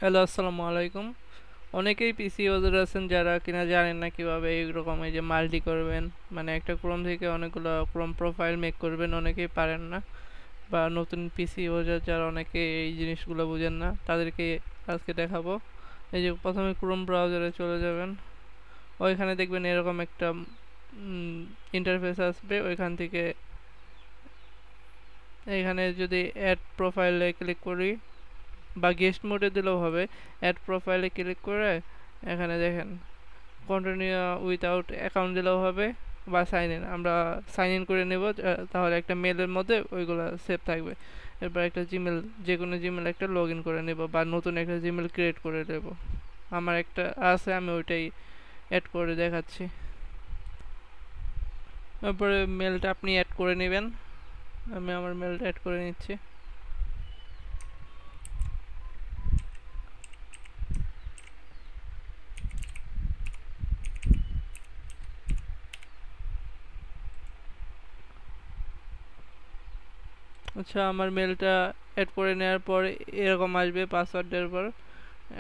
Hello, আসসালামু আলাইকুম। অনেকেই পিসি ইউজার আছেন যারা কিনা জানেন না কিভাবে এইরকম এই যে মাল্টি করবেন, মানে একটা ক্রোম থেকে অনেকগুলো ক্রোম প্রোফাইল মেক করবেন, অনেকেই পারেন না। বা নতুন পিসি ইউজার যারা অনেকে এই জিনিসগুলো বুঝেন না, তাদেরকে আজকে দেখাবো। এই যে প্রথমে ক্রোম ব্রাউজারে চলে যাবেন, ওইখানে দেখবেন এরকম একটা ইন্টারফেস আসবে। ওইখান থেকে এখানে যদি অ্যাড প্রোফাইলে ক্লিক করি বা গেস্ট মোডে দিলেও হবে, অ্যাড প্রোফাইলে ক্লিক করে এখানে দেখেন কন্টিনিউ উইথাউট অ্যাকাউন্ট দিলেও হবে, বা সাইন ইন, আমরা সাইন ইন করে নেব। তাহলে একটা মেলের মধ্যে ওইগুলো সেভ থাকবে। এরপর একটা জিমেল, যে কোনো জিমেল একটা লগ ইন করে নেব, বা নতুন একটা জিমেল ক্রিয়েট করে নেব। আমার একটা আছে, আমি ওইটাই অ্যাড করে দেখাচ্ছি। তারপরে মেলটা আপনি অ্যাড করে নেবেন। আমি আমার মেলটা অ্যাড করে নিচ্ছি। আচ্ছা, আমার মেলটা অ্যাড করে নেওয়ার পর এরকম আসবে পাসওয়ার্ড দেওয়ার পর।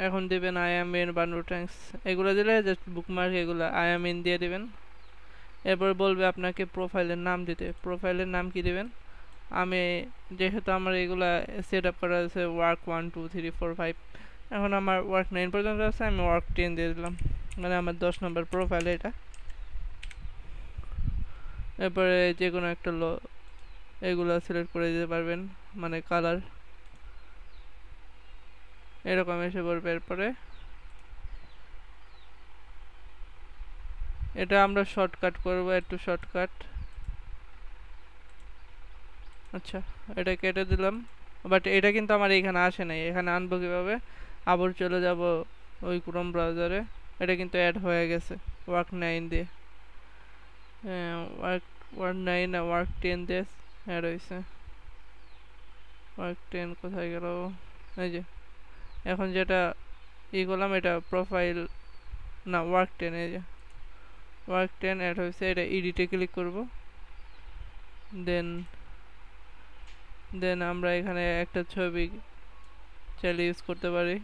এখন দেবেন আই এম ইন বা নো থ্যাঙ্কস, এগুলো দিলে জাস্ট বুকমার্ক, এগুলো আই এম ইন দিয়ে দেবেন। এরপর বলবে আপনাকে প্রোফাইলের নাম দিতে। প্রোফাইলের নাম কি দেবেন? আমি, যেহেতু আমার এগুলা সেট আপ করা আছে ওয়ার্ক 1 2 3 4 5, এখন আমার ওয়ার্ক 9 পর্যন্ত আছে, আমি ওয়ার্ক 10 দিয়ে দিলাম, মানে আমার 10 নম্বর প্রোফাইল এটা। এরপরে যে কোনো একটা এগুলা সিলেক্ট করে দিতে পারবেন, মানে কালার এরকম এসে পড়বে। এরপরে এটা আমরা শর্টকাট করব, একটু শর্টকাট। আচ্ছা, এটা কেটে দিলাম। বাট এটা কিন্তু আমার এখানে আসে নাই, এখানে আনবো কিভাবে? আবার চলে যাব ওই ক্রোম ব্রাউজারে। এটা কিন্তু অ্যাড হয়ে গেছে ওয়ার্ক 9 দিয়ে। ওয়ার্ক ওয়ার্ক 9 না ওয়ার্ক 10 দিয়ে অ্যাড হয়েছে। ওয়ার্ক 10 কোথায় গেল? এই যে এখন যেটা করলাম, এটা প্রোফাইল না, ওয়ার্ক 10, এই যে ওয়ার্ক 10 অ্যাড হয়েছে। এটা এডিটে ক্লিক করব। দেন দেন আমরা এখানে একটা ছবি চাইলে ইউজ করতে পারি।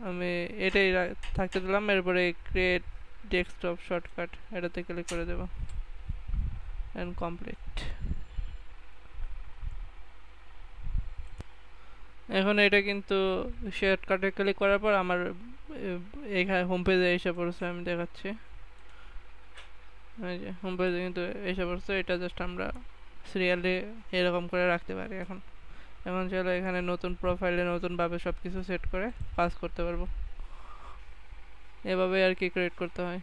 আমি এটাই থাকতে দিলাম। এরপরে ক্রিয়েট ডেস্কটপ শর্টকাট, এটাতে ক্লিক করে দেব এন্ড কমপ্লিট। এখন এটা কিন্তু শর্টকাটে ক্লিক করার পর আমার এখানে হোম পেজে এসে পড়ছে, আমি দেখাচ্ছি। এই যে হোম পেজে কিন্তু এসে পড়ছে। এটা জাস্ট আমরা সিরিয়ালি এরকম করে রাখতে পারি। এখন এখন চলো এখানে নতুন প্রোফাইলে নতুনভাবে সব কিছু সেট করে কাজ করতে পারবো। এভাবে আর কি ক্রিয়েট করতে হয়।